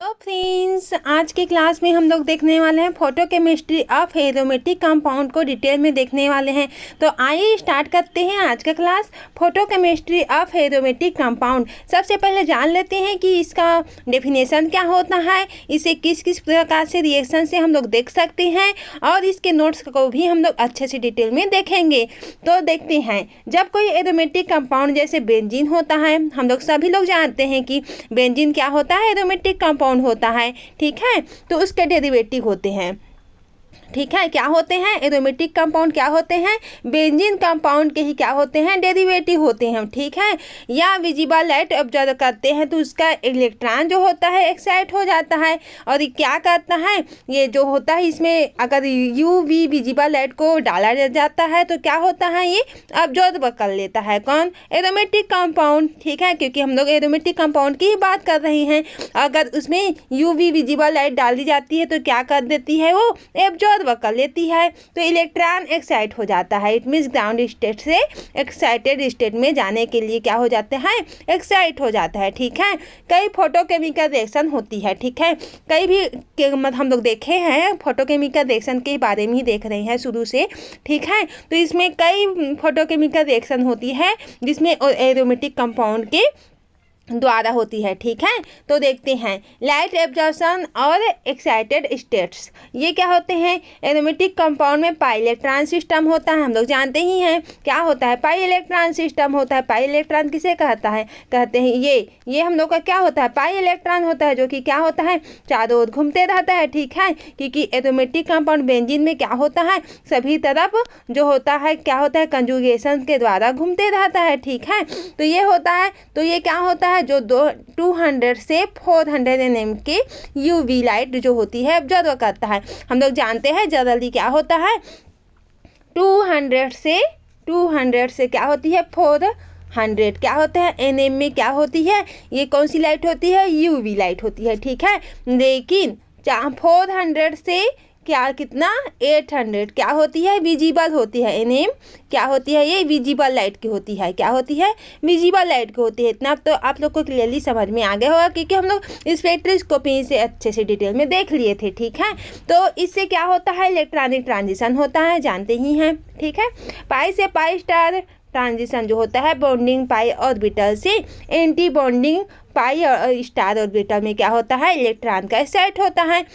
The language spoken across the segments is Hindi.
तो फ्रेंड्स, आज के क्लास में हम लोग देखने वाले हैं फोटोकेमिस्ट्री ऑफ एरोमेटिक कंपाउंड को डिटेल में देखने वाले हैं। तो आइए स्टार्ट करते हैं आज का class photochemistry of aromatic compound. सबसे पहले जान लेते हैं कि इसका डेफिनेशन क्या होता है, इसे किस किस प्रकार से रिएक्शन से हम लोग देख सकते हैं और इसके नोट्स को भी हम लोग अच्छे से डिटेल में देखेंगे। तो देखते हैं, जब कोई एरोमेटिक कंपाउंड जैसे बेंजीन होता है, हम लोग सभी लोग जानते हैं कि बेंजीन क्या होता है, एरोमेटिक कंपाउंड होता है। ठीक है, तो उसके डेरिवेटिव होते हैं। ठीक है, क्या होते हैं, एरोमेटिक कंपाउंड क्या होते हैं, बेंजीन कंपाउंड के ही क्या होते हैं, डेरिवेटिव होते हैं। ठीक है, या विजिबल लाइट ऑब्जर्व करते हैं तो उसका इलेक्ट्रॉन जो होता है एक्साइट हो जाता है और ये क्या करता है, ये जो होता है इसमें अगर यूवी विजिबल लाइट को डाला जाता है तो क्या होता है, ये ऑब्जर्व कर लेता है। कौन, एरोमेटिक कंपाउंड। ठीक है, क्योंकि हम लोग एरोमेटिक कंपाउंड की ही बात कर रहे हैं। अगर उसमें यूवी विजिबल लाइट डाली जाती है तो क्या कर देती है, वो ऑब्जर्व कर लेती है, तो इलेक्ट्रॉन एक्साइट हो जाता है। इट मीन्स ग्राउंड स्टेट से एक्साइटेड स्टेट में जाने के लिए क्या हो जाते हैं, एक्साइट हो जाता है। ठीक है, कई फोटोकेमिकल रिएक्शन होती है। ठीक है, कई भी हम लोग देखे हैं, फोटोकेमिकल रिएक्शन के बारे में ही देख रहे हैं शुरू से। ठीक है, तो इसमें कई फोटोकेमिकल रिएक्शन होती है जिसमें एरोमेटिक कंपाउंड के द्वारा होती है। ठीक है, तो देखते हैं लाइट एब्जॉर्प्शन और एक्साइटेड स्टेट्स, ये क्या होते हैं, एरोमेटिक कंपाउंड में पाई इलेक्ट्रॉन सिस्टम होता है। हम लोग जानते ही हैं क्या होता है, पाई इलेक्ट्रॉन सिस्टम होता है। पाई इलेक्ट्रॉन किसे कहता है, कहते हैं ये हम लोग का क्या होता है, पाई इलेक्ट्रॉन होता है, जो कि क्या होता है, चारों ओर घूमते रहता है। ठीक है, क्योंकि एरोमेटिक कंपाउंड बेंजीन में क्या होता है, सभी तरफ जो होता है क्या होता है, कंजुगेशन के द्वारा घूमते रहता है। ठीक है, तो ये होता है, तो ये क्या होता है, जो 200 से 400 nm के यूवी लाइट जो होती है ऑब्जर्व करता है। हम लोग जानते हैं जनरली क्या होता है, 200 से क्या होती है, 400 क्या होता है, nm में क्या होती है, ये कौन सी लाइट होती है, यूवी लाइट होती है। ठीक है, लेकिन 400 से क्या कितना 800 क्या होती है, विजिबल होती है। एनएम क्या होती है, ये विजिबल लाइट की होती है। क्या होती है, विजिबल लाइट की होती है। इतना तो आप लोग को क्लियरली समझ में आ गया होगा क्योंकि हम लोग स्पेक्ट्रोस्कोपी से अच्छे से डिटेल में देख लिए थे। ठीक है, तो इससे क्या होता है, इलेक्ट्रॉनिक ट्रांजिशन होता है, जानते ही हैं। ठीक है, पाई से पाई स्टार ट्रांजिशन जो होता है बॉन्डिंग पाई ऑर्बिटल से एंटी बॉन्डिंग पाई और स्टार ऑर्बिटल में क्या होता है, इलेक्ट्रॉन का एक्साइट होता है।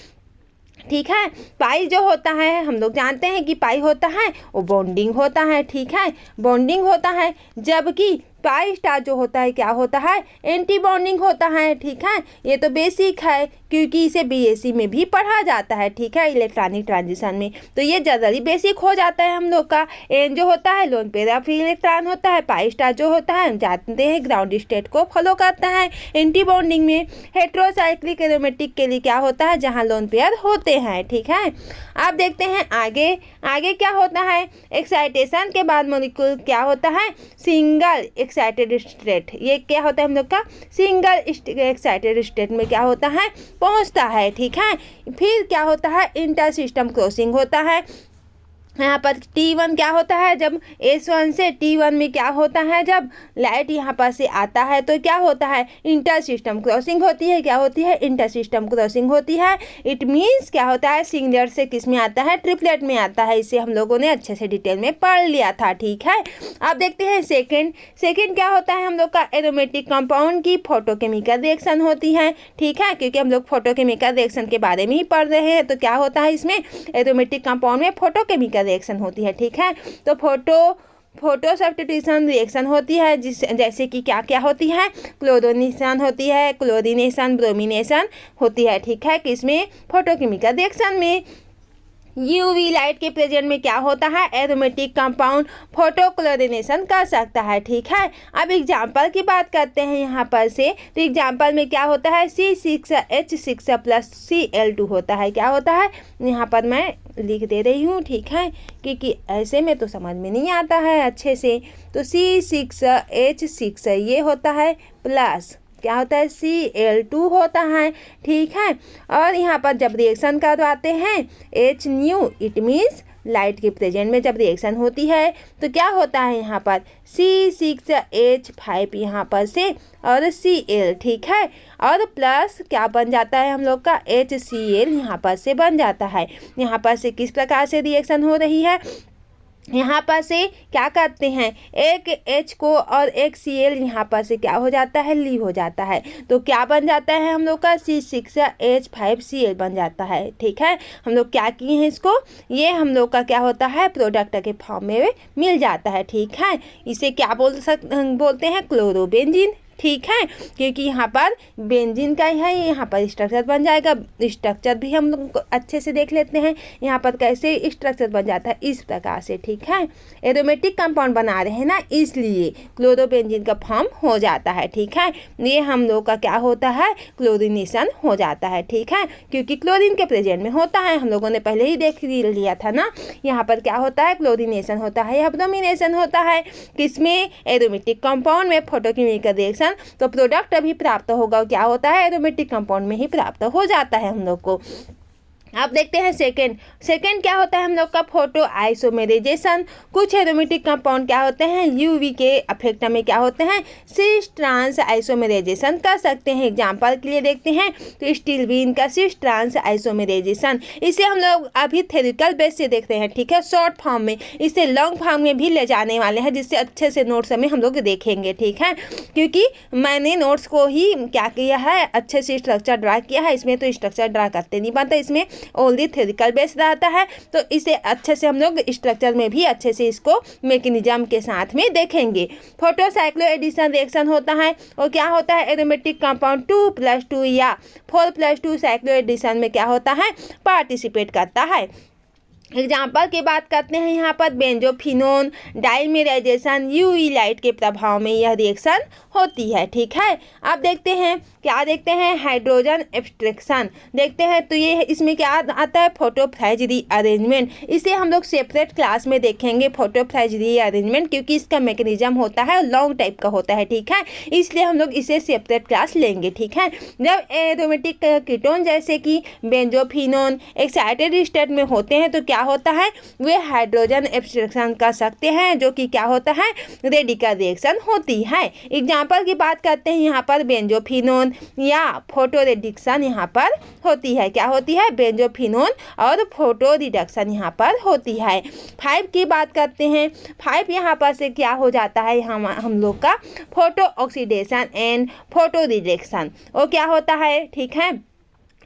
ठीक है, पाई जो होता है, हम लोग जानते हैं कि पाई होता है वो बॉन्डिंग होता है। ठीक है, बॉन्डिंग होता है, जबकि पाई स्टार जो होता है क्या होता है, एंटी बॉन्डिंग होता है। ठीक है, ये तो बेसिक है क्योंकि इसे बीएससी में भी पढ़ा जाता है। ठीक है, इलेक्ट्रॉनिक ट्रांजिशन में, तो ये जनरली बेसिक हो जाता है हम लोग का। एन जो होता है लोन पेयर ऑफ इलेक्ट्रॉन होता है, पाई स्टार जो होता है हम जानते हैं ग्राउंड स्टेट को फॉलो करता है एंटी बॉन्डिंग में। हेट्रोसाइक्लिक एरोमेटिक के लिए क्या होता है, जहाँ लोन पेयर होते हैं। ठीक है, आप देखते हैं आगे क्या होता है, एक्साइटेशन के बाद मॉलिक्यूल क्या होता है, सिंगल एक्साइटेड स्टेट, ये क्या होता है हम लोग का, सिंगल एक्साइटेड स्टेट में क्या होता है, पहुंचता है। ठीक है, फिर क्या होता है, इंटर सिस्टम क्रॉसिंग होता है। यहाँ पर T1 क्या होता है, जब S1 से T1 में क्या होता है, जब लाइट यहाँ पर से आता है तो क्या होता है, इंटर सिस्टम क्रॉसिंग होती है। क्या होती है, इंटर सिस्टम क्रॉसिंग होती है। इट मीन्स क्या होता है, सिंगलेट से किस में आता है, ट्रिपलेट में आता है। इसे हम लोगों ने अच्छे से डिटेल में पढ़ लिया था। ठीक है, अब देखते हैं सेकेंड क्या होता है, हम लोग का एरोमेटिक कंपाउंड की फोटोकेमिकल रिएक्शन होती है। ठीक है, क्योंकि हम लोग फोटोकेमिकल रिएक्शन के बारे में ही पढ़ रहे हैं, तो क्या होता है इसमें, एरोमेटिक कंपाउंड में फोटोकेमिकल रिएक्शन होती है। ठीक है, तो फोटो सब्स्टिट्यूशन रिएक्शन होती है, जैसे कि क्या क्या होती है, क्लोरोनेशन होती है, क्लोरीनेशन, ब्रोमिनेशन होती है। ठीक है, किसमें, फोटोकेमिकल रिएक्शन में। यूवी लाइट के प्रेजेंट में क्या होता है, एरोमेटिक कंपाउंड फोटोक्लोरिनेशन कर सकता है। ठीक है, अब एग्जाम्पल की बात करते हैं यहाँ पर से, तो एग्जाम्पल में क्या होता है, C6H6 प्लस Cl2 होता है। क्या होता है, यहाँ पर मैं लिख दे रही हूँ। ठीक है, क्योंकि ऐसे में तो समझ में नहीं आता है अच्छे से, तो C6H6 ये होता है प्लस क्या होता है, Cl2 होता है। ठीक है, और यहाँ पर जब रिएक्शन करवाते हैं H new, it means light के प्रेजेंट में जब रिएक्शन होती है तो क्या होता है यहाँ पर C6H5 यहाँ पर से और Cl, ठीक है, और प्लस क्या बन जाता है हम लोग का HCl यहाँ पर से बन जाता है। यहाँ पर से किस प्रकार से रिएक्शन हो रही है, यहाँ पर से क्या करते हैं, एक H को और एक Cl यहाँ पर से क्या हो जाता है, ली हो जाता है, तो क्या बन जाता है हम लोग का C6H5Cl बन जाता है। ठीक है, हम लोग क्या किए हैं इसको, ये हम लोग का क्या होता है प्रोडक्ट के फॉर्म में मिल जाता है। ठीक है, इसे क्या बोलते हैं, क्लोरोबेंजीन। ठीक है, क्योंकि यहाँ पर बेंजीन का है, यहाँ पर स्ट्रक्चर बन जाएगा। स्ट्रक्चर भी हम लोग अच्छे से देख लेते हैं, यहाँ पर कैसे स्ट्रक्चर बन जाता है, इस प्रकार से। ठीक है, एरोमेटिक कंपाउंड बना रहे हैं ना, इसलिए क्लोरोबेंजीन का फॉर्म हो जाता है। ठीक है, ये हम लोग का क्या होता है, क्लोरीनेशन हो जाता है। ठीक है, क्योंकि क्लोरीन के प्रेजेंट में होता है, हम लोगों ने पहले ही देख लिया था ना, यहाँ पर क्या होता है, क्लोरीनेशन होता है या ब्रोमिनेशन होता है, किसमें, एरोमेटिक कंपाउंड में। फोटोकेमिकल रिएक्शन तो प्रोडक्ट अभी प्राप्त होगा, क्या होता है, एरोमेटिक कंपाउंड में ही प्राप्त हो जाता है हम लोग को। अब देखते हैं सेकंड क्या होता है हम लोग का, फोटो आइसोमेराइजेशन। कुछ एरोमेटिक कंपाउंड क्या होते हैं, यूवी के अफेक्ट में क्या होते हैं, सिस ट्रांस आइसोमेराइजेशन कर सकते हैं। एग्जांपल के लिए देखते हैं तो स्टील्वीन का सिस ट्रांस आइसोमेराइजेशन, इसे हम लोग अभी थ्योरेटिकल बेस से देखते हैं। ठीक है, शॉर्ट फॉर्म में, इसे लॉन्ग फॉर्म में भी ले जाने वाले हैं, जिससे अच्छे से नोट्स में हम लोग देखेंगे। ठीक है, क्योंकि मैंने नोट्स को ही क्या किया है, अच्छे से स्ट्रक्चर ड्रा किया है, इसमें तो स्ट्रक्चर ड्रा करते नहीं बनता, इसमें ओनली थ्योरेटिकल बेस रहता है, तो इसे अच्छे से हम लोग स्ट्रक्चर में भी अच्छे से इसको मैकेनिज्म के साथ में देखेंगे। फोटोसाइक्लो एडिशन रिएक्शन होता है, और क्या होता है, एरोमेटिक कंपाउंड 2+2 या 4+2 साइक्लो एडिशन में क्या होता है, पार्टिसिपेट करता है। एग्जाम्पल की बात करते हैं, यहाँ पर बेंजोफिनोन डाइमेराइजेशन, यूवी लाइट के प्रभाव में यह रिएक्शन होती है। ठीक है, अब देखते हैं क्या देखते हैं, हाइड्रोजन एब्स्ट्रैक्शन देखते हैं, तो ये इसमें क्या आता है, फोटोफेज रीअरेंजमेंट। इसे हम लोग सेपरेट क्लास में देखेंगे, फोटोफेज रीअरेंजमेंट, क्योंकि इसका मैकेनिज्म होता है लॉन्ग टाइप का होता है। ठीक है, इसलिए हम लोग इसे सेपरेट क्लास लेंगे। ठीक है, जब एरोमेटिक कीटोन जैसे कि बेंजोफिनोन एक्साइटेड स्टेट में होते हैं तो क्या होता है, वे हाइड्रोजन एब्स्ट्रैक्शन कर सकते हैं, जो कि क्या होता है, रेडिकल रिएक्शन होती है। एग्जाम्पल की बात करते हैं, यहाँ पर बेंजोफिनोन या फोटो रिडक्शन यहाँ पर होती है, क्या होती है, बेंजोफिनोन और फोटो रिडक्शन यहाँ पर होती है। 5 की बात करते हैं, 5 यहाँ पर से क्या हो जाता है, हम लोग का photo oxidation and photo reduction, वो क्या होता है, ठीक है,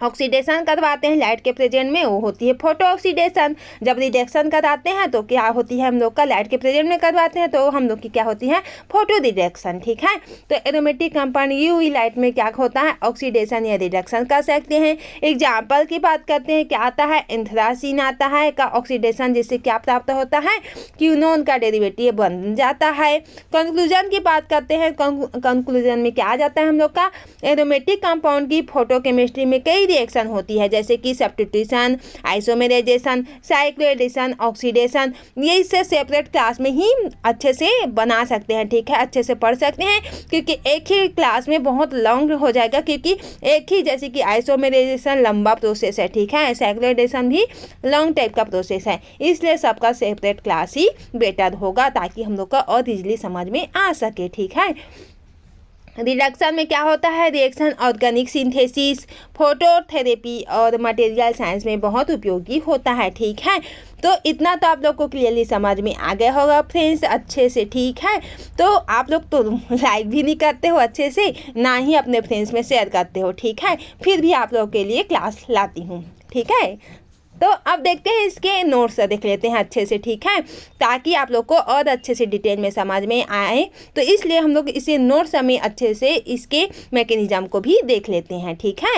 ऑक्सीडेशन करवाते हैं लाइट के प्रेजेंट में, वो होती है फोटो ऑक्सीडेशन। जब रिडक्शन कराते हैं तो क्या होती है, हम लोग का लाइट के प्रेजेंट में करवाते हैं तो हम लोग की क्या होती है, फोटो रिडक्शन। ठीक है, तो एरोमेटिक कंपाउंड यूवी लाइट में क्या होता है, ऑक्सीडेशन या रिडक्शन कर सकते हैं। एग्जाम्पल की बात करते हैं, क्या आता है, एंथ्रासीन आता है का ऑक्सीडेशन, जिससे क्या प्राप्त होता है, क्यूनोन का डेरिवेटिव बन जाता है। कंक्लूजन की बात करते हैं, कंक्लूजन में क्या आ जाता है हम लोग का, एरोमेटिक कंपाउंड की फोटोकेमिस्ट्री में कई रिएक्शन होती है, जैसे कि सब्स्टिट्यूशन, आइसोमेराइजेशन, साइक्लोएडिशन, ऑक्सीडेशन। ये इससे सेपरेट क्लास में ही अच्छे से बना सकते हैं। ठीक है, अच्छे से पढ़ सकते हैं, क्योंकि एक ही क्लास में बहुत लॉन्ग हो जाएगा, क्योंकि एक ही, जैसे कि आइसोमेराइजेशन लंबा प्रोसेस है। ठीक है, साइक्लोएडिशन भी लॉन्ग टाइप का प्रोसेस है, इसलिए सबका सेपरेट क्लास ही बेटर होगा, ताकि हम लोग का और इजीली समझ में आ सके। ठीक है, रिडक्शन में क्या होता है, रिएक्शन ऑर्गेनिक सिंथेसिस, फोटोथेरेपी और मटेरियल साइंस में बहुत उपयोगी होता है। ठीक है, तो इतना तो आप लोग को क्लियरली समझ में आ गया होगा फ्रेंड्स, अच्छे से। ठीक है, तो आप लोग तो लाइक भी नहीं करते हो अच्छे से, ना ही अपने फ्रेंड्स में शेयर करते हो। ठीक है, फिर भी आप लोग के लिए क्लास लाती हूँ। ठीक है, तो अब देखते हैं इसके नोट्स देख लेते हैं अच्छे से। ठीक है, ताकि आप लोग को और अच्छे से डिटेल में समझ में आए, तो इसलिए हम लोग इसे नोट्स में अच्छे से इसके मैकेनिज्म को भी देख लेते हैं। ठीक है,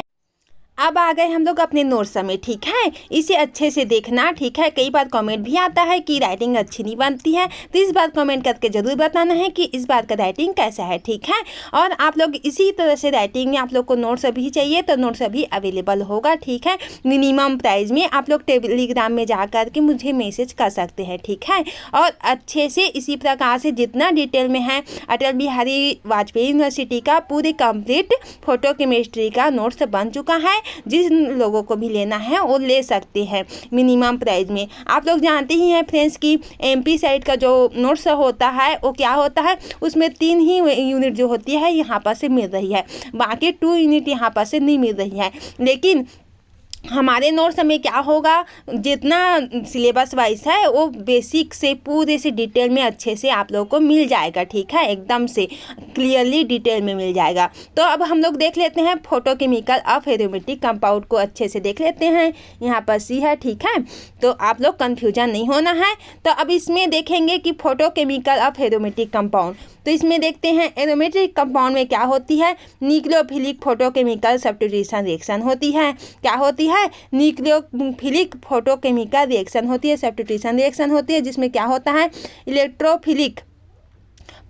अब आ गए हम लोग अपने नोट्स में। ठीक है, इसे अच्छे से देखना। ठीक है, कई बार कमेंट भी आता है कि राइटिंग अच्छी नहीं बनती है, तो इस बार कमेंट करके ज़रूर बताना है कि इस बार का राइटिंग कैसा है। ठीक है, और आप लोग इसी तरह से राइटिंग में आप लोग को नोट्स अभी चाहिए तो नोट्स अभी अवेलेबल होगा। ठीक है, मिनिमम प्राइस में आप लोग टेलीग्राम में जा कर के मुझे मैसेज कर सकते हैं। ठीक है, और अच्छे से इसी प्रकार से जितना डिटेल में है, अटल बिहारी वाजपेयी यूनिवर्सिटी का पूरी कंप्लीट फोटो केमिस्ट्री का नोट्स बन चुका है, जिन लोगों को भी लेना है वो ले सकते हैं मिनिमम प्राइस में। आप लोग जानते ही हैं फ्रेंड्स कि MP साइड का जो नोट्स होता है वो क्या होता है, उसमें 3 ही यूनिट जो होती है यहाँ पर से मिल रही है, बाकी 2 यूनिट यहाँ पर से नहीं मिल रही है। लेकिन हमारे नोट्स में क्या होगा, जितना सिलेबस वाइज है वो बेसिक से पूरे से डिटेल में अच्छे से आप लोगों को मिल जाएगा, ठीक है, एकदम से क्लियरली डिटेल में मिल जाएगा। तो अब हम लोग देख लेते हैं फोटोकेमिकल ऑफ एरोमेटिक कंपाउंड को अच्छे से देख लेते हैं। यहाँ पर सी है, ठीक है, तो आप लोग कन्फ्यूजन नहीं होना है। तो अब इसमें देखेंगे कि फोटोकेमिकल ऑफ एरोमेटिक कंपाउंड, तो इसमें देखते हैं एरोमेटिक कंपाउंड में क्या होती है, न्यूक्लियोफिलिक फोटोकेमिकल सब्स्टिट्यूशन रिएक्शन होती है। क्या होती है, न्यूक्लियोफिलिक फोटोकेमिकल रिएक्शन होती है, सब्स्टिट्यूशन रिएक्शन होती है, जिसमें क्या होता है इलेक्ट्रोफिलिक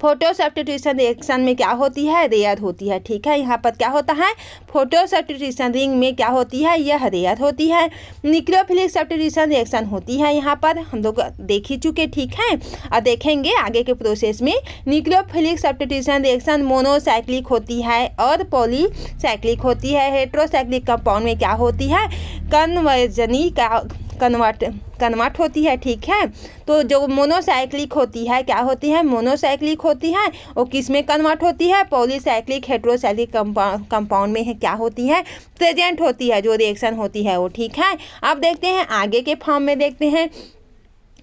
फोटो सब्स्टिट्यूशन रिएक्शन में क्या होती है, रेयर होती है, ठीक है। यहाँ पर क्या होता है, फोटो सब्स्टिट्यूशन रिंग में क्या होती है, यह रेयर होती है। न्यूक्लियोफिलिक सब्स्टिट्यूशन रिएक्शन होती है, यहाँ पर हम लोग देख ही चुके, ठीक है, और देखेंगे आगे के प्रोसेस में। न्यूक्लियोफिलिक सब्स्टिट्यूशन रिएक्शन मोनोसाइक्लिक होती है और पॉलीसाइक्लिक होती है। हेटेरोसाइक्लिक कंपाउंड में क्या होती है, कन्वर्जनी का कन्वर्ट होती है, ठीक है। तो जो मोनोसाइक्लिक होती है, क्या होती है, मोनोसाइक्लिक होती है, वो किस में कन्वर्ट होती है, पॉलीसाइक्लिक हेटेरोसाइक्लिक कंपाउंड में है, क्या होती है, प्रेजेंट होती है, जो रिएक्शन होती है वो, ठीक है। अब देखते हैं आगे के फॉर्म में, देखते हैं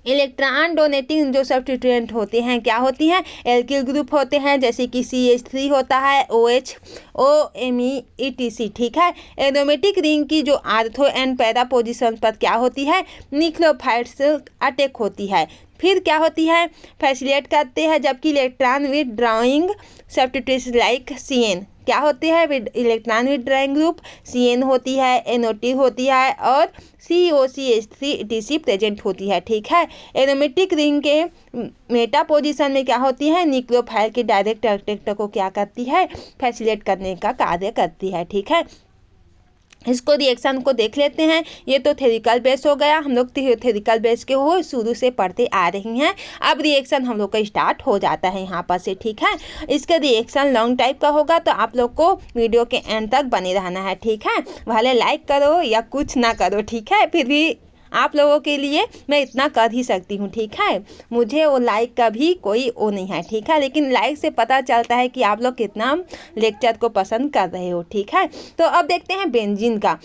इलेक्ट्रॉन डोनेटिंग जो सब्स्टिट्यूएंट होते हैं क्या होती हैं, एल्किल ग्रुप होते हैं, जैसे कि CH3 होता है, OH OMe ETC, ठीक है। एरोमेटिक रिंग की जो आर्थो एंड पैरा पोजिशन पर क्या होती है, न्यूक्लियोफाइड्स अटैक होती है। फिर क्या होती है, फैसिलिटेट करते हैं, जबकि electron with drawing substituents like CN क्या होती है, electron with drawing group CN होती है, NO2 होती है और COCH3 ETC प्रेजेंट होती है, ठीक है। एरोमेटिक रिंग के मेटा पोजीशन में क्या होती है, न्यूक्लियोफाइल के डायरेक्ट अटैक को क्या करती है, फैसिलिटेट करने का कार्य करती है, ठीक है। इसको रिएक्शन को देख लेते हैं। ये तो थ्योरिकल बेस हो गया, हम लोग थ्योरिकल बेस के हो शुरू से पढ़ते आ रही हैं। अब रिएक्शन हम लोग का स्टार्ट हो जाता है यहाँ पर से, ठीक है। इसका रिएक्शन लॉन्ग टाइप का होगा, तो आप लोग को वीडियो के एंड तक बने रहना है, ठीक है। भले लाइक करो या कुछ ना करो, ठीक है, फिर भी आप लोगों के लिए मैं इतना कर ही सकती हूँ, ठीक है। मुझे वो लाइक का भी कोई वो नहीं है, ठीक है, लेकिन लाइक से पता चलता है कि आप लोग कितना लेक्चर को पसंद कर रहे हो, ठीक है। तो अब देखते हैं बेंजीन का।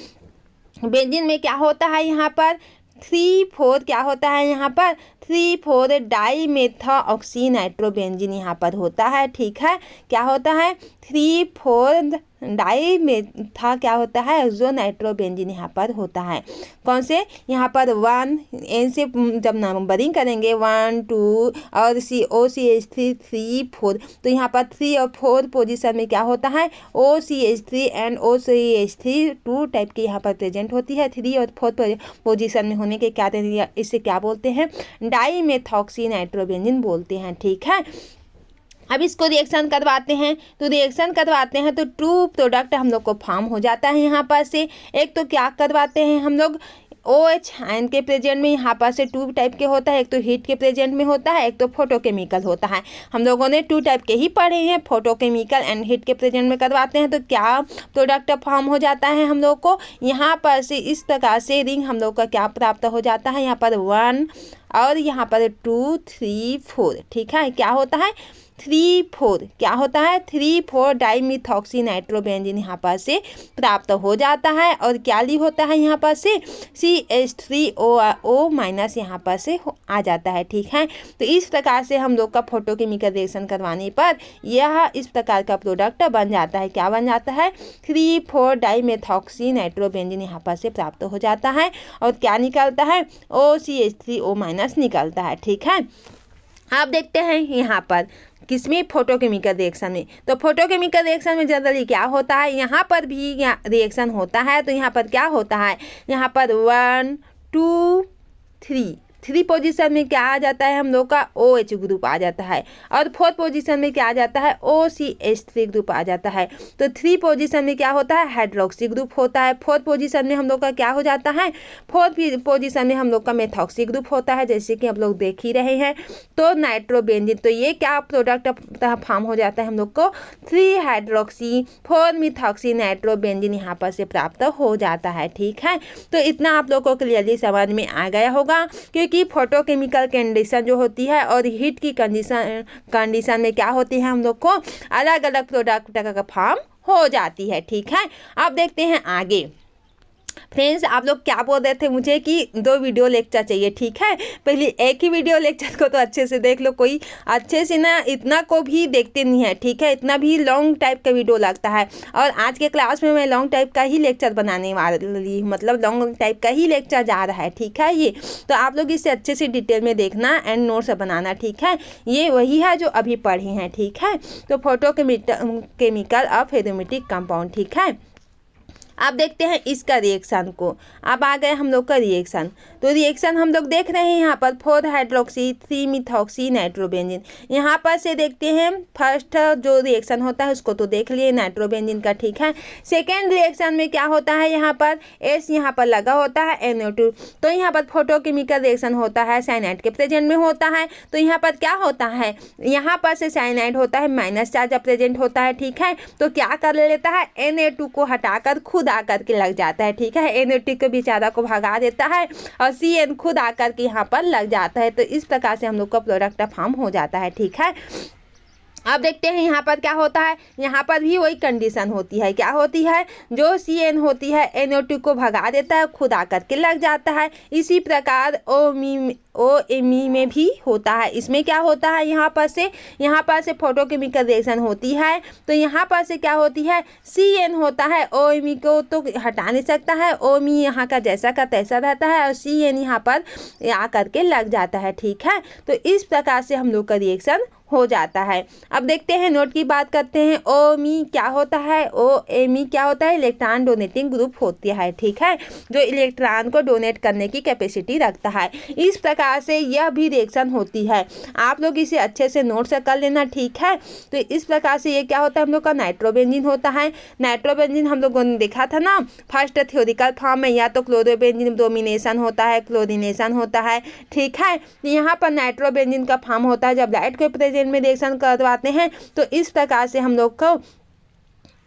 बेंजीन में क्या होता है, यहाँ पर 3,4 क्या होता है, यहाँ पर 3,4 डाईमेथॉक्सी नाइट्रोबेंजीन यहाँ पर होता है, ठीक है। क्या होता है, 3,4 डाईमेथा क्या होता है, जो नाइट्रोबेंजीन यहाँ पर होता है। कौन से, यहाँ पर 1 N से जब नंबरिंग करेंगे 1 2 और COCH3 3 4, तो यहाँ पर 3 और 4 पोजीशन में क्या होता है, OCH3 एंड OCH3 2 टाइप की यहाँ पर प्रेजेंट होती है। 3 और 4 पोजीशन में होने के क्या, इसे क्या बोलते हैं, डाईमेथॉक्सी नाइट्रोबेंजीन बोलते हैं, ठीक है। अब इसको रिएक्शन करवाते हैं, तो रिएक्शन करवाते हैं तो टू प्रोडक्ट हम लोग को फॉर्म हो जाता है यहाँ पर से। एक तो क्या करवाते हैं हम लोग, OH आयन के प्रेजेंट में यहाँ पर से 2 टाइप के होता है, एक तो हीट के प्रेजेंट में होता है, एक तो फोटोकेमिकल होता है। हम लोगों ने 2 टाइप के ही पढ़े हैं, फोटोकेमिकल एंड हीट के प्रेजेंट में करवाते हैं, तो क्या प्रोडक्ट फॉर्म हो जाता है हम लोग को, यहाँ पर से इस प्रकार से रिंग हम लोग का क्या प्राप्त हो जाता है, यहाँ पर 1 और यहाँ पर 2 3 4, ठीक है। क्या होता है, 3,4 क्या होता है, 3,4 डाईमिथॉक्सी नाइट्रोबेंजीन यहाँ पर से प्राप्त हो जाता है। और क्या ली होता है यहाँ पर से, CH3O माइनस यहाँ पर से आ जाता है, ठीक है। तो इस प्रकार से हम लोग का फोटोकेमिकल रिएक्शन करवाने पर यह इस प्रकार का प्रोडक्ट बन जाता है। क्या बन जाता है, 3,4 डाईमिथॉक्सी नाइट्रोबेंजीन यहाँ पर से प्राप्त हो जाता है। और क्या निकलता है, OCH3O माइनस निकलता है, ठीक है। आप देखते हैं यहाँ पर किसमें, फोटोकेमिकल रिएक्शन में। तो फोटोकेमिकल रिएक्शन में जनरली क्या होता है, यहाँ पर भी रिएक्शन होता है, तो यहाँ पर क्या होता है, यहाँ पर 1 2 3 थ्री पोजीशन में क्या आ जाता है हम लोग का OH ग्रुप आ जाता है, और फोर्थ पोजीशन में क्या आ जाता है OCH3 ग्रुप आ जाता है। तो थ्री पोजीशन में क्या होता है हाइड्रोक्सी ग्रुप होता है, फोर्थ पोजीशन में हम लोग का क्या हो जाता है, फोर्थ पोजीशन में हम लोग का मेथॉक्सी ग्रुप होता है, जैसे कि हम लोग देख ही रहे हैं। तो नाइट्रोबेंजीन, तो ये क्या प्रोडक्ट फॉर्म हो जाता है हम लोग को 3 हाइड्रोक्सी 4 मिथॉक्सी नाइट्रोबेंजीन यहाँ पर से प्राप्त हो जाता है। ठीक है, तो इतना आप लोग को क्लियरली समझ में आ गया होगा, क्योंकि फोटोकेमिकल कंडीशन जो होती है और हीट की कंडीशन में क्या होती है हम लोग को अलग अलग प्रोडक्ट का फॉर्म हो जाती है। ठीक है, अब देखते हैं आगे। फ्रेंड्स, आप लोग क्या बोल रहे थे मुझे कि 2 वीडियो लेक्चर चाहिए। ठीक है, पहले एक ही वीडियो लेक्चर को तो अच्छे से देख लो, कोई अच्छे से ना इतना को भी देखते नहीं है। ठीक है, इतना भी लॉन्ग टाइप का वीडियो लगता है, और आज के क्लास में मैं लॉन्ग टाइप का ही लेक्चर बनाने वाली, मतलब लॉन्ग टाइप का ही लेक्चर जा रहा है। ठीक है, ये तो आप लोग इसे अच्छे से डिटेल में देखना एंड नोट्स बनाना। ठीक है, ये वही है जो अभी पढ़े हैं। ठीक है, तो फोटोकेमिकल ऑफ एरोमेटिक कंपाउंड। ठीक है, अब देखते हैं इसका रिएक्शन को। अब आ गए हम लोग का रिएक्शन, तो रिएक्शन हम लोग देख रहे हैं यहाँ पर 4 हाइड्रोक्सी 3 मिथॉक्सी नाइट्रोबेंजीन। यहाँ पर से देखते हैं फर्स्ट जो रिएक्शन होता है उसको तो देख लिए नाइट्रोबेंजीन का। ठीक है, सेकेंड रिएक्शन में क्या होता है, यहाँ पर S यहाँ पर लगा होता है NO2, तो यहाँ पर फोटोकेमिकल रिएक्शन होता है साइनाइड के प्रेजेंट में होता है। तो यहाँ पर क्या होता है, यहाँ पर से साइनाइड होता है माइनस चार्ज प्रेजेंट होता है। ठीक है, तो क्या कर लेता है Na2 को हटाकर खुद आकर के लग जाता है। ठीक है, Na2 को बेचारा को भगा देता है और CN खुद आकर के यहाँ पर लग जाता है। तो इस प्रकार से हम लोग का प्रोडक्ट फॉर्म हो जाता है। ठीक है, अब देखते हैं यहाँ पर क्या होता है, यहाँ पर भी वही कंडीशन होती है। क्या होती है, जो CN होती है NO2 को भगा देता है, खुद आकर के लग जाता है। इसी प्रकार OMe में भी होता है। इसमें क्या होता है, यहाँ पर से फोटोकेमिकल रिएक्शन होती है, तो यहाँ पर से क्या होती है, CN होता है, OMe को तो हटा नहीं सकता है, OMe यहाँ का जैसा का तैसा रहता है और CN यहाँ पर आकर के लग जाता है। ठीक है, तो इस प्रकार से हम लोग का रिएक्शन हो जाता है। अब देखते हैं नोट की बात करते हैं। OMe क्या होता है, OMe क्या होता है, इलेक्ट्रॉन डोनेटिंग ग्रुप होती है। ठीक है, जो इलेक्ट्रॉन को डोनेट करने की कैपेसिटी रखता है। इस प्रकार से यह भी रिएक्शन होती है, आप लोग इसे अच्छे से नोट से कर लेना। ठीक है, तो इस प्रकार से ये क्या होता है हम लोग का नाइट्रोबेंजीन होता है। नाइट्रोबेंजीन हम लोगों ने देखा था ना फर्स्ट थ्योरिकल फॉर्म में, या तो क्लोरोबेंजीन डोमिनेशन होता है, क्लोरिनेशन होता है। ठीक है, यहाँ पर नाइट्रोबेंजीन का फॉर्म होता है जब लाइट को प्रेजेंट में रिएक्शन करवाते हैं। तो इस प्रकार से हम लोग को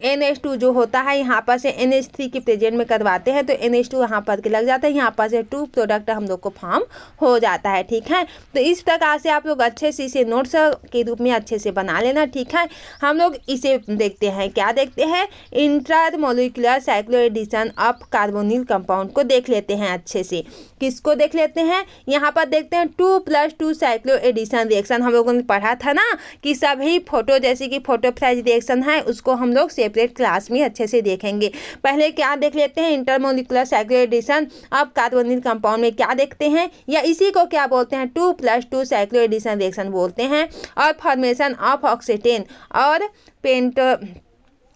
NH2 जो होता है यहाँ पर से NH3 के प्रेजेंट में करवाते हैं, तो NH2 यहाँ पर के लग जाता है, यहाँ पर से 2 प्रोडक्ट हम लोग को फॉर्म हो जाता है। ठीक है, तो इस प्रकार से आप लोग अच्छे से इसे नोट्स के रूप में अच्छे से बना लेना। ठीक है, हम लोग इसे देखते हैं, क्या देखते हैं, intramolecular cycloaddition of carbonyl compound को देख लेते हैं अच्छे से। किसको देख लेते हैं, यहाँ पर देखते हैं 2+2 साइक्लोएडिशन रिएक्शन। हम लोगों ने पढ़ा था ना कि सभी फोटो जैसे कि फोटोफेज रिएक्शन है उसको हम लोग सेपरेट क्लास में अच्छे से देखेंगे। पहले क्या देख लेते हैं, intermolecular cycloaddition of carbonyl compound में क्या देखते हैं, या इसी को क्या बोलते हैं 2+2 साइक्लोएडिशन रिएक्शन बोलते हैं, और फॉर्मेशन ऑफ ऑक्सीटेन और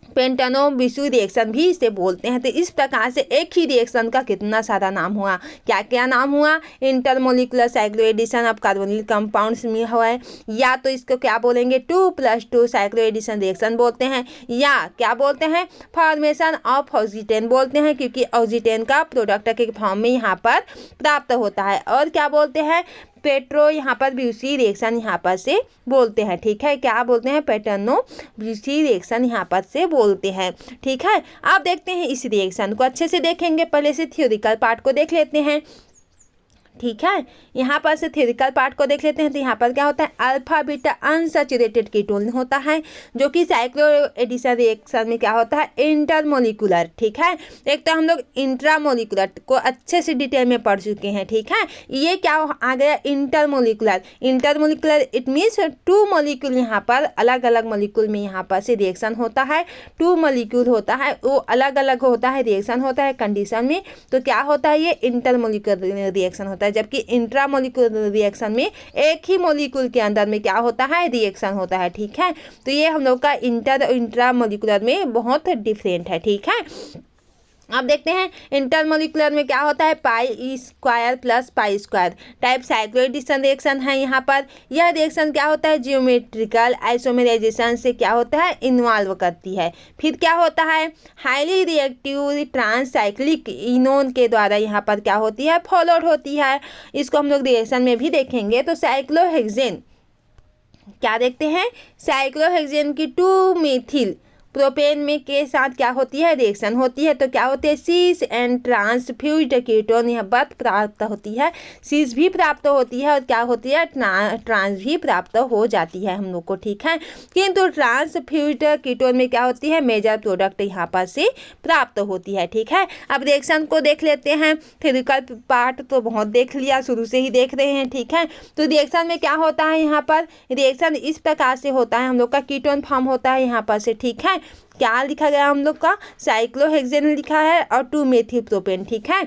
पेंटानोबिसु रिएक्शन भी इसे बोलते हैं। तो इस प्रकार से एक ही रिएक्शन का कितना सारा नाम हुआ, क्या क्या नाम हुआ, intermolecular cycloaddition of carbonyl compounds में हुआ है, या तो इसको क्या बोलेंगे 2+2 साइक्लोएडिशन रिएक्शन बोलते हैं, या क्या बोलते हैं फॉर्मेशन ऑफ ऑक्सीटेन बोलते हैं, क्योंकि ऑक्सीटेन का प्रोडक्ट के फॉर्म में यहाँ पर प्राप्त होता है, और क्या बोलते हैं पेट्रो यहाँ पर ब्यूसी रिएक्शन यहाँ पर से बोलते हैं। ठीक है, क्या बोलते हैं पेटर्नो ब्यूसी रिएक्शन यहाँ पर से बोलते हैं। ठीक है, अब देखते हैं इस रिएक्शन को अच्छे से देखेंगे, पहले से थ्योरिकल पार्ट को देख लेते हैं। ठीक है, यहाँ पर से थ्योरिकल पार्ट को देख लेते हैं। तो यहाँ पर क्या होता है, अल्फा बीटा अनसैचुरेटेड कीटोन होता है, जो कि साइक्लोएडिशन रिएक्शन में क्या होता है इंटरमोलिकुलर। ठीक है, एक तो हम लोग इंट्रामोलिकुलर को अच्छे से डिटेल में पढ़ चुके हैं। ठीक है, ये क्या आ गया intermolecular. Intermolecular it means 2 molecule यहाँ पर अलग अलग मॉलिक्यूल में यहाँ पर से रिएक्शन होता है, 2 मॉलिक्यूल होता है, वो अलग अलग होता है, रिएक्शन होता है कंडीशन में, तो क्या होता है ये इंटरमोलिकुलर रिएक्शन होता है। जबकि इंट्रामोलिकुलर रिएक्शन में एक ही मॉलिक्यूल के अंदर में क्या होता है रिएक्शन होता है। ठीक है, तो ये हम लोग का इंट्रामोलिकुलर में बहुत डिफरेंट है। ठीक है, अब देखते हैं इंटरमोलिकुलर में क्या होता है, pi square plus pi square type cycloaddition reaction है। यहाँ पर यह रिएक्शन क्या होता है, जियोमेट्रिकल आइसोमेराइजेशन से क्या होता है, इन्वॉल्व करती है। फिर क्या होता है, हाईली रिएक्टिव ट्रांससाइक्लिक इनोन के द्वारा यहाँ पर क्या होती है, फॉलोड होती है। इसको हम लोग रिएक्शन में भी देखेंगे। तो साइक्लोहेक्सेन क्या देखते हैं, साइक्लोहेक्सेन की 2 मेथिल प्रोपेन में के साथ क्या होती है, रिएक्शन होती है। तो क्या होती है, सीस एंड ट्रांसफ्यूज्ड कीटोन यह बात प्राप्त होती है, सीस भी प्राप्त होती है और क्या होती है, ट्रांस भी प्राप्त हो जाती है हम लोग को, ठीक है। किंतु ट्रांसफ्यूज्ड कीटोन में क्या होती है, मेजर प्रोडक्ट यहाँ पर से प्राप्त होती है, ठीक है। अब रिएक्शन को देख लेते हैं। फिजिकल पार्ट तो बहुत देख लिया, शुरू से ही देख रहे हैं, ठीक है। तो रिएक्शन में क्या होता है, यहाँ पर रिएक्शन इस प्रकार से होता है, हम लोग का कीटोन फॉर्म होता है यहाँ पर से, ठीक है। क्या लिखा गया हम लोग का, साइक्लोहेक्सेन लिखा है और 2 मेथिल प्रोपेन, ठीक है,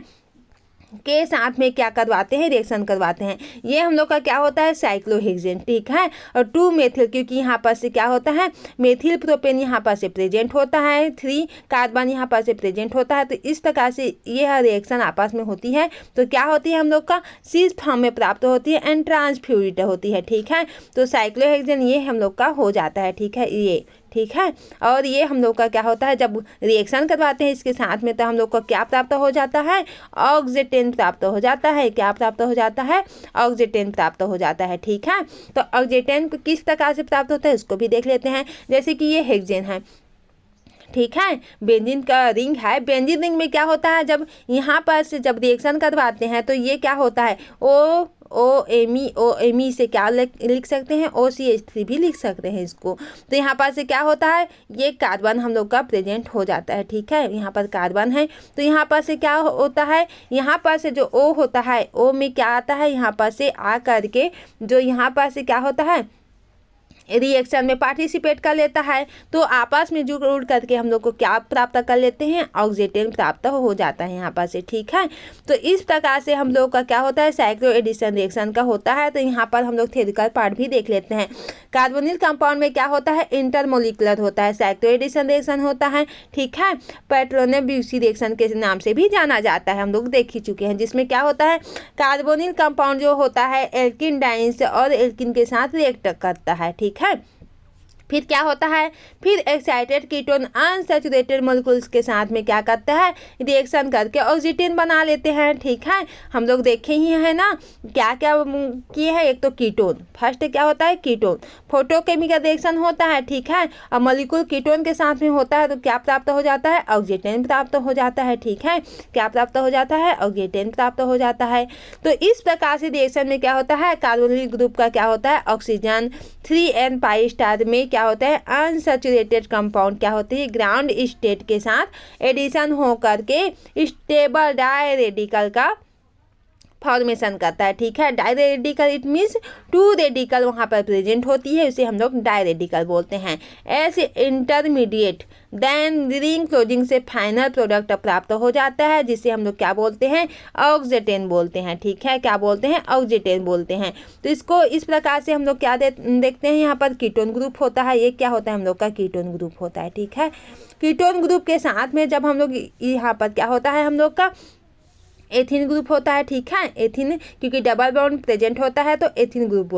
के साथ में क्या करवाते हैं, रिएक्शन करवाते हैं। ये हम लोग का क्या होता है, साइक्लोहेक्सेन, ठीक है। और 2 मेथिल, क्योंकि यहाँ पर से क्या होता है, मेथिल प्रोपेन यहाँ पर से प्रेजेंट होता है, 3 कार्बन यहाँ पर से प्रेजेंट होता है। तो इस प्रकार से यह रिएक्शन आपस में होती है। तो क्या होती है, हम लोग का सीस फॉर्म में प्राप्त होती है एंड ट्रांसफ्यूज्ड होती है, ठीक है। तो साइक्लोहेक्सेन ये हम लोग का हो जाता है, ठीक है, ये, ठीक है। और ये हम लोग का क्या होता है, जब रिएक्शन करवाते हैं इसके साथ में, तो हम लोग को क्या प्राप्त हो जाता है, ऑक्सीजन प्राप्त हो जाता है। क्या प्राप्त हो जाता है, ऑक्सीजन प्राप्त हो जाता है, ठीक है। तो ऑक्सीजन किस प्रकार से प्राप्त होता है उसको भी देख लेते हैं। जैसे कि ये हेक्सेन है, ठीक है, बेंजीन का रिंग है। बेंजीन रिंग में क्या होता है, जब यहाँ पर से जब रिएक्शन करवाते हैं तो ये क्या होता है, ओ एम ई से क्या लिख सकते हैं, OCH3 भी लिख सकते हैं इसको। तो यहाँ पर से क्या होता है, ये कार्बन हम लोग का प्रेजेंट हो जाता है, ठीक है। यहाँ पर कार्बन है, तो यहाँ पर से क्या होता है, यहाँ पर से जो O होता है, O में क्या आता है, यहाँ पर से आ करके जो यहाँ पर से क्या होता है, रिएक्शन में पार्टिसिपेट कर लेता है। तो आपस में जुड़ करके हम लोग को क्या प्राप्त कर लेते हैं, ऑक्सीजन प्राप्त हो जाता है यहाँ पर से, ठीक है। तो इस प्रकार से हम लोग का क्या होता है, साइक्लोएडिशन रिएक्शन का होता है। तो यहाँ पर हम लोग थ्योरेटिकल पार्ट भी देख लेते हैं। कार्बोनिल कंपाउंड में क्या होता है, इंटरमोलिकुलर होता है, साइक्लोएडिशन रिएक्शन होता है, ठीक है। पेट्रोने-ब्यूसी रिएक्शन के नाम से भी जाना जाता है, हम लोग देख ही चुके हैं। जिसमें क्या होता है, कार्बोनिल कंपाउंड जो होता है एल्किन डाइन्स और एल्किन के साथ रिएक्ट करता है, ठीक है। फिर क्या होता है, फिर एक्साइटेड कीटोन अनसैचुरेटेड मॉलिक्यूल्स के साथ में क्या करता है, रिएक्शन करके ऑक्सीजन बना लेते हैं, ठीक है। हम लोग देखे ही हैं ना क्या क्या किए हैं। एक तो कीटोन, फर्स्ट क्या होता है, कीटोन, फोटोकेमिकल रिएक्शन होता है, ठीक है। और मॉलिक्यूल कीटोन के साथ में होता है तो क्या प्राप्त हो जाता है, ऑक्सीजन प्राप्त हो जाता है, ठीक है। क्या प्राप्त हो जाता है, ऑक्सीजन प्राप्त हो जाता है। तो इस प्रकार से रिएक्शन में क्या होता है, कार्बोनिल ग्रुप का क्या होता है, ऑक्सीजन 3n पाई स्टार में क्या होता है, अनसैचुरेटेड कंपाउंड क्या होती है, ग्राउंड स्टेट के साथ एडिशन हो करके स्टेबल डाई रेडिकल का फॉर्मेशन करता है, ठीक है। Di radical it means 2 radical वहाँ पर प्रेजेंट होती है, उसे हम लोग डाई रेडिकल बोलते हैं। ऐसे इंटरमीडिएट देन रिंग क्लोजिंग से फाइनल प्रोडक्ट प्राप्त हो जाता है, जिसे हम लोग क्या बोलते हैं, ऑक्सीजन बोलते हैं, ठीक है। क्या बोलते हैं, ऑक्सीजन बोलते हैं। तो इसको इस प्रकार से हम लोग क्या देखते हैं, यहाँ पर कीटोन ग्रुप होता है। ये क्या होता है, हम लोग का कीटोन ग्रुप होता है, ठीक है। कीटोन ग्रुप के साथ में जब हम लोग यहाँ पर क्या होता है, हम लोग का एथिन ग्रुप होता है, ठीक है। एथिन क्योंकि डबल बॉन्ड प्रेजेंट होता है तो एथिन ग्रुप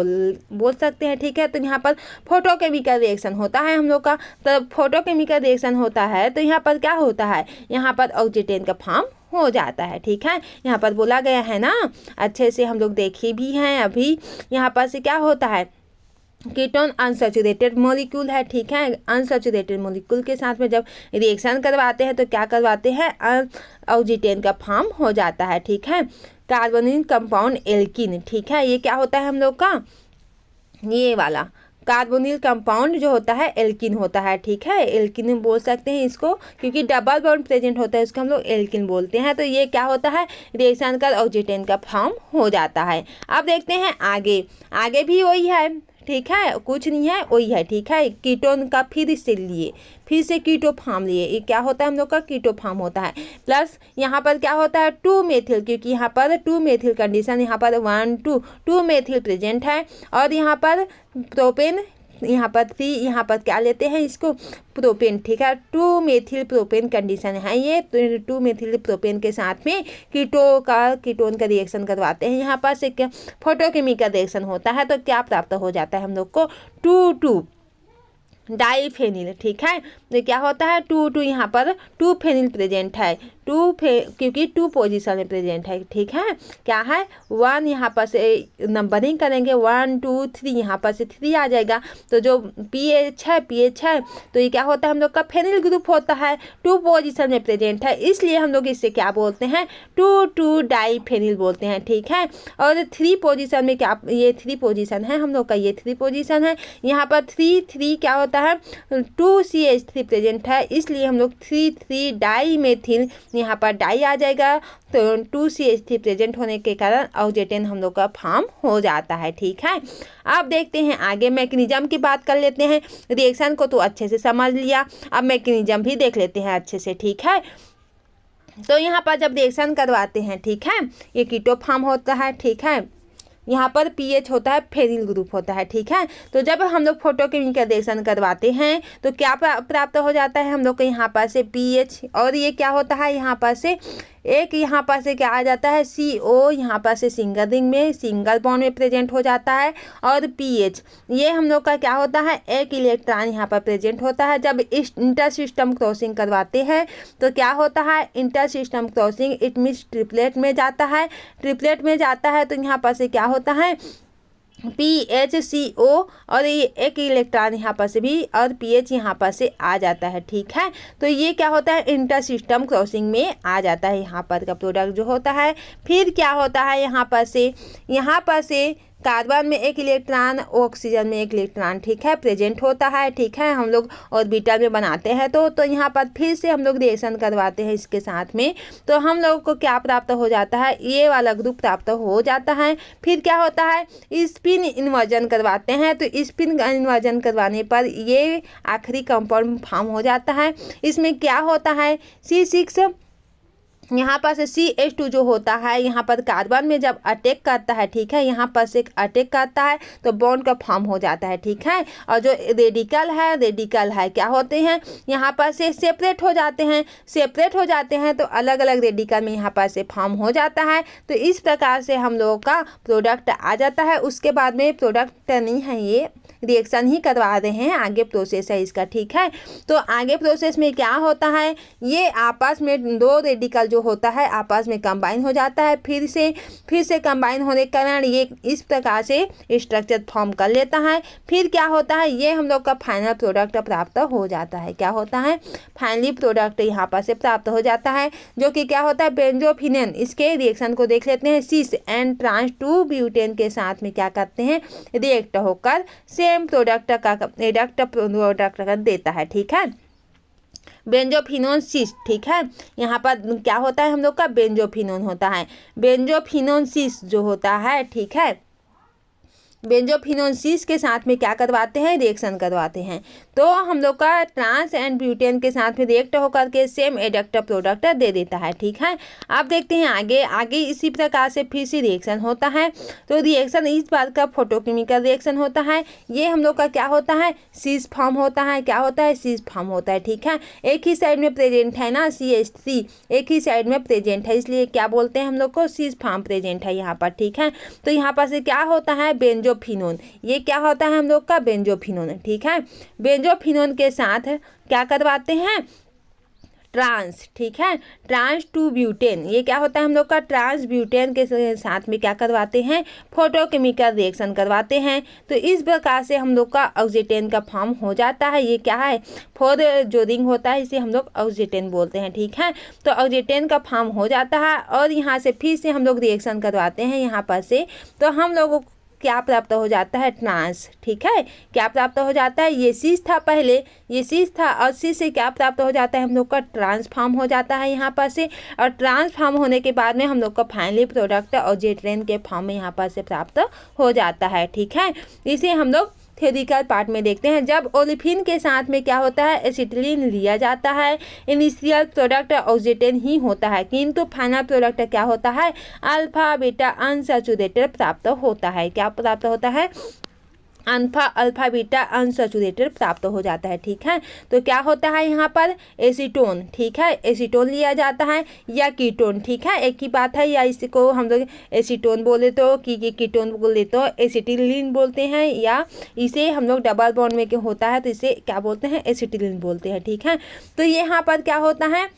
बोल सकते हैं, ठीक है। तो यहाँ पर फोटोकेमिकल रिएक्शन होता है हम लोग का। तो फोटोकेमिकल रिएक्शन होता है तो यहाँ पर क्या होता है, यहाँ पर ऑक्सीजन का फॉर्म हो जाता है, ठीक है। यहाँ पर बोला गया है ना, अच्छे से हम लोग देखे भी हैं अभी। यहाँ पर से क्या होता है, कीटोन अनसैचुरेटेड मॉलिक्यूल है, ठीक है। अनसैचुरेटेड मॉलिक्यूल के साथ में जब रिएक्शन करवाते हैं तो क्या करवाते हैं, ऑक्सीजन का फॉर्म हो जाता है, ठीक है। कार्बोनिल कंपाउंड एल्किन, ठीक है। ये क्या होता है हम लोग का, ये वाला कार्बोनिल कंपाउंड जो होता है एल्किन होता है, ठीक है। एल्किन बोल सकते हैं इसको, क्योंकि डबल बॉन्ड प्रेजेंट होता है उसको हम लोग एल्किन बोलते हैं। तो ये क्या होता है, रिएक्शन कर ऑक्सीजन का फॉर्म हो जाता है। अब देखते हैं आगे भी वही है, ठीक है, कुछ नहीं है, वही है, ठीक है। कीटोन का फिर से कीटो फॉर्म लिए, ये क्या होता है, हम लोग का कीटो फॉर्म होता है। प्लस यहाँ पर क्या होता है, 2 मेथिल, क्योंकि यहाँ पर 2 मेथिल कंडीशन, यहाँ पर 1 2 2 मेथिल प्रेजेंट है। और यहाँ पर प्रोपेन यहाँ पर 3 यहाँ पर क्या लेते हैं इसको प्रोपेन, ठीक है। 2 मेथिल प्रोपेन कंडीशन है ये। 2 मेथिल प्रोपेन के साथ में कीटोन का रिएक्शन करवाते हैं। यहाँ पर से क्या फोटोकेमिकल रिएक्शन होता है तो क्या प्राप्त हो जाता है हम लोग को 2 डाईफेनिल, ठीक है। तो क्या होता है 2 यहाँ पर 2 फेनिल प्रेजेंट है, क्योंकि 2 पोजीशन में प्रेजेंट है, ठीक है। क्या है 1 यहाँ पर से नंबरिंग करेंगे 1 2 3 यहाँ पर से 3 आ जाएगा। तो जो पीएच है तो ये क्या होता है हम लोग का फेनिल ग्रुप होता है, 2 पोजीशन में प्रेजेंट है, इसलिए हम लोग इससे क्या बोलते हैं 2 डाईफेनिल बोलते हैं, ठीक है। और 3 पोजीशन में क्या, ये 3 पोजीशन है हम लोग का, ये 3 पोजीशन है। यहाँ पर 3 क्या होता है 2CH3 प्रेजेंट है, इसलिए हम लोग 3 डाई मेथिल यहाँ पर डाई आ जाएगा। तो 2CH3 प्रेजेंट होने के कारण ऑक्सीडेंट हम लोग का फॉर्म हो जाता है, ठीक है। अब देखते हैं आगे मैकेनिज्म की बात कर लेते हैं। रिएक्शन को तो अच्छे से समझ लिया, अब मैकेनिज्म भी देख लेते हैं अच्छे से, ठीक है। तो यहाँ पर जब रिएक्शन करवाते हैं, ठीक है, ये कीटो फॉर्म होता है, ठीक है। यहाँ पर पीएच होता है, फेनिल ग्रुप होता है, ठीक है। तो जब हम लोग फोटोकेमिकल रिएक्शन करवाते हैं तो क्या प्राप्त हो जाता है हम लोग को यहाँ पर से पीएच, और ये क्या होता है यहाँ पर से एक यहाँ पर से क्या आ जाता है CO, यहाँ पर से सिंगल रिंग में सिंगल बॉन्ड में प्रेजेंट हो जाता है। और पीएच ये हम लोग का क्या होता है एक इलेक्ट्रॉन यहाँ पर प्रेजेंट होता है। जब इंटर सिस्टम क्रॉसिंग करवाते हैं तो क्या होता है inter system crossing, it means triplet में जाता है। ट्रिपलेट में जाता है तो यहाँ पर से क्या होता है PHCO, और ये एक इलेक्ट्रॉन यहाँ पर से भी और पीएच यहाँ पर से आ जाता है, ठीक है। तो ये क्या होता है इंटर सिस्टम क्रॉसिंग में आ जाता है यहाँ पर का प्रोडक्ट जो होता है। फिर क्या होता है यहाँ पर से कार्बन में एक इलेक्ट्रॉन, ऑक्सीजन में एक इलेक्ट्रॉन, ठीक है, प्रेजेंट होता है, ठीक है। हम लोग ऑर्बिटल में बनाते हैं तो यहाँ पर फिर से हम लोग रिएक्शन करवाते हैं इसके साथ में, तो हम लोग को क्या प्राप्त हो जाता है ये वाला ग्रुप प्राप्त हो जाता है। फिर क्या होता है स्पिन इन्वर्जन करवाते हैं, तो स्पिन इन्वर्जन करवाने पर ये आखिरी कंपाउंड फॉर्म हो जाता है। इसमें क्या होता है C6 यहाँ पर से CH2 जो होता है यहाँ पर कार्बन में जब अटैक करता है, ठीक है, यहाँ पर से अटैक करता है तो बॉन्ड का फॉर्म हो जाता है, ठीक है। और जो रेडिकल है क्या होते हैं यहाँ पर से सेपरेट हो जाते हैं तो अलग अलग रेडिकल में यहाँ पर से फॉर्म हो जाता है। तो इस प्रकार से हम लोगों का प्रोडक्ट आ जाता है। उसके बाद में प्रोडक्ट नहीं है, ये रिएक्शन ही करवा रहे हैं, आगे प्रोसेस है इसका, ठीक है। तो आगे प्रोसेस में क्या होता है ये आपस में 2 रेडिकल जो होता है आपस में कंबाइन हो जाता है। फिर से कंबाइन होने के कारण ये इस प्रकार से स्ट्रक्चर फॉर्म कर लेता है। फिर क्या होता है ये हम लोग का फाइनल प्रोडक्ट प्राप्त हो जाता है। क्या होता है फाइनली प्रोडक्ट यहाँ पर से प्राप्त हो जाता है, जो कि क्या होता है बेंजोफिनेन। इसके रिएक्शन को देख लेते हैं। सिस एंड ट्रांस 2 ब्यूटेन के साथ में क्या करते हैं रिएक्ट होकर सेम प्रोडक्ट का देता है, ठीक है, बेंजोफिनोन सिस, ठीक है। यहाँ पर क्या होता है हम लोग का बेंजोफिनोन होता है, बेंजोफिनोन सिस जो होता है, ठीक है। बेंजोफिनोसिस के साथ में क्या करवाते हैं रिएक्शन करवाते हैं, तो हम लोग का ट्रांस एंड ब्यूटेन के साथ में रिएक्ट होकर के सेम एडक्ट प्रोडक्ट दे देता है, ठीक है। अब देखते हैं आगे इसी प्रकार से फिर से रिएक्शन होता है। तो रिएक्शन इस बात का फोटोकेमिकल रिएक्शन होता है। ये हम लोग का क्या होता है सीस फॉर्म होता है, क्या होता है सीस फॉर्म होता है, ठीक है। एक ही साइड में प्रेजेंट है ना CH3 एक ही साइड में प्रेजेंट है, इसलिए क्या बोलते हैं हम लोग को सीस फॉर्म प्रेजेंट है यहाँ पर, ठीक है। तो यहाँ पर से क्या होता है बेंजोफिनोन, ये क्या होता है हम लोग का बेंजोफिनोन, ठीक है। बेंजोफिनोन के साथ क्या करवाते हैं ट्रांस, ठीक है, ट्रांस 2 ब्यूटेन। ये क्या होता है हम लोग का ट्रांस ब्यूटेन के साथ में क्या करवाते हैं फोटोकेमिकल रिएक्शन करवाते हैं। तो इस प्रकार से हम लोग का ऑक्सीडेन का फॉर्म हो जाता है। ये क्या है 4 जो रिंग होता है इसे हम लोग ऑक्सीडेन बोलते हैं, ठीक है। तो ऑक्सीडेन का फॉर्म हो जाता है और यहाँ से फिर से हम लोग रिएक्शन करवाते हैं यहाँ पर से, तो हम लोगों को क्या प्राप्त हो जाता है ट्रांस, ठीक है। क्या प्राप्त हो जाता है ये सीस था, पहले ये सीस था और सीस से क्या प्राप्त हो जाता है हम लोग का ट्रांसफॉर्म हो जाता है यहाँ पर से, और ट्रांसफॉर्म होने के बाद में हम लोग का फाइनली प्रोडक्ट ऑक्सीडेन के फॉर्म में यहाँ पर से प्राप्त हो जाता है, ठीक है। इसे हम लोग थ्योरिटिकल पार्ट में देखते हैं। जब ओलिफिन के साथ में क्या होता है एसिटिलीन लिया जाता है, इनिशियल प्रोडक्ट ऑक्सीडेन ही होता है, किंतु फाइनल प्रोडक्ट क्या होता है अल्फा बीटा अनसैचुरेटेड प्राप्त होता है। क्या प्राप्त होता है अल्फा अल्फा बीटा अनसैचुरेटेड प्राप्त हो जाता है। ठीक है, तो क्या होता है यहाँ पर एसीटोन। ठीक है, एसीटोन लिया जाता है या कीटोन। ठीक है, एक ही बात है, या इसको हम लोग एसीटोन बोले तो कीटोन बोले तो एसिटिलीन बोलते हैं, या इसे हम लोग डबल बॉन्ड में क्यों होता है तो इसे क्या बोलते हैं, एसिटिलीन बोलते हैं। ठीक है, तो यहाँ पर क्या होता है,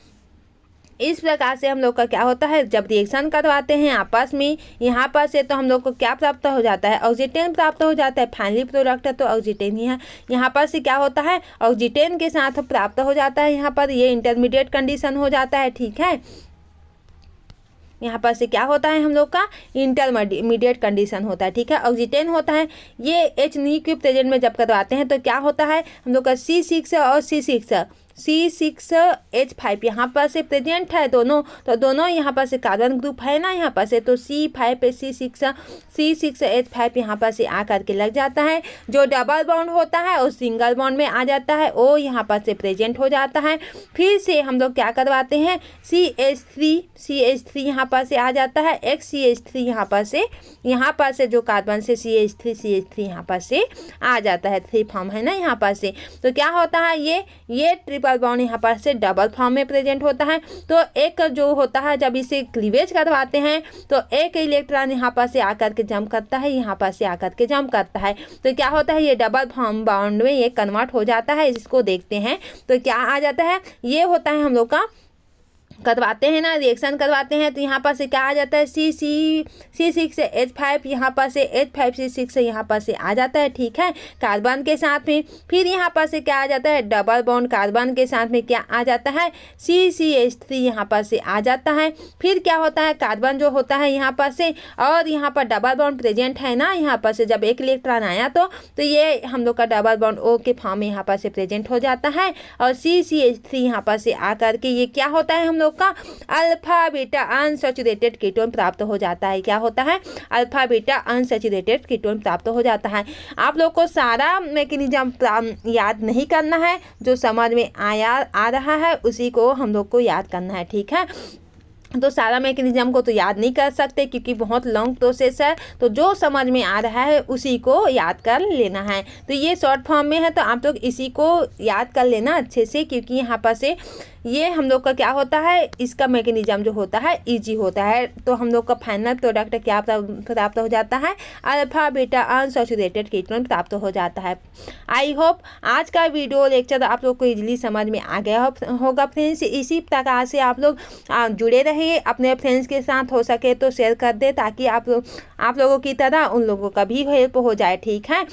इस प्रकार से हम लोग का क्या होता है, जब रिएक्शन करवाते हैं आपस में यहाँ पर से तो हम लोग को क्या प्राप्त हो जाता है, ऑक्सीजन प्राप्त हो जाता है। फाइनली प्रोडक्ट तो ऑक्सीजन ही है। यहाँ पर से क्या होता है, ऑक्सीजन के साथ प्राप्त हो जाता है। यहाँ पर ये इंटरमीडिएट कंडीशन हो जाता है। ठीक है, यहाँ पर से क्या होता है, हम लोग का इंटरमीडिएट कंडीशन होता है। ठीक है, ऑक्सीजन होता है, ये H न्यूक्लियो प्रेजेंट में जब करवाते हैं तो क्या होता है, हम लोग का C6 और C6H5 यहाँ पर से प्रेजेंट है दोनों, तो दोनों यहाँ पर से कार्बन ग्रुप है ना यहाँ पर से, तो C5 पे C6H5 यहाँ पर से आ करके लग जाता है। जो डबल बॉन्ड होता है वो सिंगल बॉन्ड में आ जाता है, वो यहाँ पर से प्रेजेंट हो जाता है। फिर से हम लोग क्या करवाते हैं, CH3 यहाँ पर से आ जाता है, एक CH3 यहाँ पर से जो कार्बन से CH3 यहाँ पर से आ जाता है, 3 फॉर्म है ना यहाँ पर से। तो क्या होता है, ये ट्रिपल बॉन्ड यहाँ पर से डबल फॉर्म में प्रेजेंट होता है। तो एक जो होता है, जब इसे क्लीवेज करवाते हैं तो एक इलेक्ट्रॉन यहाँ पर से आकर के जंप करता है, यहाँ पर से आकर के जंप करता है। तो क्या होता है, ये डबल फॉर्म बॉन्ड में ये कन्वर्ट हो जाता है। इसको देखते हैं तो क्या आ जाता है, ये होता है हम लोग का करवाते हैं ना, रिएक्शन करवाते हैं तो यहाँ पर से क्या आ जाता है, C6H5 यहाँ पर से H5C6 यहाँ पर से आ जाता है। ठीक है, कार्बन के साथ में। फिर यहाँ पर से क्या आ जाता है, डबल बॉन्ड कार्बन के साथ में क्या आ जाता है, CCH3 यहाँ पर से आ जाता है। फिर क्या होता है, कार्बन जो होता है यहाँ पर से, और यहाँ पर डबल बॉन्ड प्रेजेंट है ना यहाँ पर से, जब एक इलेक्ट्रॉन आया तो ये हम लोग का डबल बॉन्ड O के फॉर्म में यहाँ पर से प्रेजेंट हो जाता है। और CCH3 यहाँ पर से आकर के ये क्या होता है, हम लोग का अल्फा बीटा अनसैचुरेटेड कीटोन प्राप्त हो जाता है। क्या होता है, अल्फा बीटा अनसैचुरेटेड कीटोन प्राप्त हो जाता है। आप लोग को सारा मैकेनिज्म याद नहीं करना है, जो समझ में आ रहा है उसी को हम लोग को याद करना है। ठीक है, तो सारा मैकेनिज्म को तो याद नहीं कर सकते क्योंकि बहुत लॉन्ग प्रोसेस है, तो जो समझ में आ रहा है उसी को याद कर लेना है। तो ये शॉर्ट फॉर्म में है, तो आप लोग इसी को याद कर लेना अच्छे से, क्योंकि यहाँ पर से ये हम लोग का क्या होता है, इसका मैकेनिज्म जो होता है इजी होता है। तो हम लोग का फाइनल प्रोडक्ट क्या प्राप्त हो जाता है, अल्फा बीटा अनसैचुरेटेड कीटोन प्राप्त हो जाता है। आई होप आज का वीडियो लेक्चर आप लोग को इजीली समझ में आ गया होगा फ्रेंड्स। इसी प्रकार से आप लोग जुड़े रहिए, अपने फ्रेंड्स के साथ हो सके तो शेयर कर दे, ताकि आप लोगों की तरह उन लोगों का भी हेल्प हो जाए। ठीक है,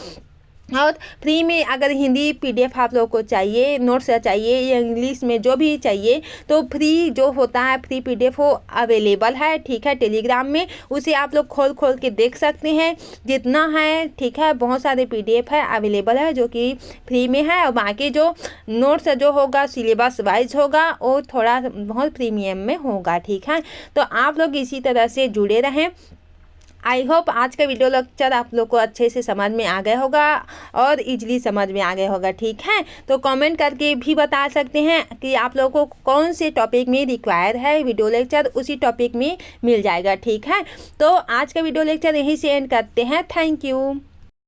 और फ्री में अगर हिंदी PDF आप लोगों को चाहिए, नोट्स चाहिए या इंग्लिश में जो भी चाहिए, तो फ्री जो होता है फ्री PDF वो अवेलेबल है। ठीक है, टेलीग्राम में उसे आप लोग खोल के देख सकते हैं जितना है। ठीक है, बहुत सारे PDF है अवेलेबल है जो कि फ्री में है, और बाकी जो नोट्स जो होगा सिलेबस वाइज होगा वो थोड़ा बहुत प्रीमियम में होगा। ठीक है, तो आप लोग इसी तरह से जुड़े रहें। आई होप आज का वीडियो लेक्चर आप लोग को अच्छे से समझ में आ गया होगा और इजीली समझ में आ गया होगा। ठीक है, तो कमेंट करके भी बता सकते हैं कि आप लोगों को कौन से टॉपिक में रिक्वायर है वीडियो लेक्चर, उसी टॉपिक में मिल जाएगा। ठीक है, तो आज का वीडियो लेक्चर यहीं से एंड करते हैं। Thank you.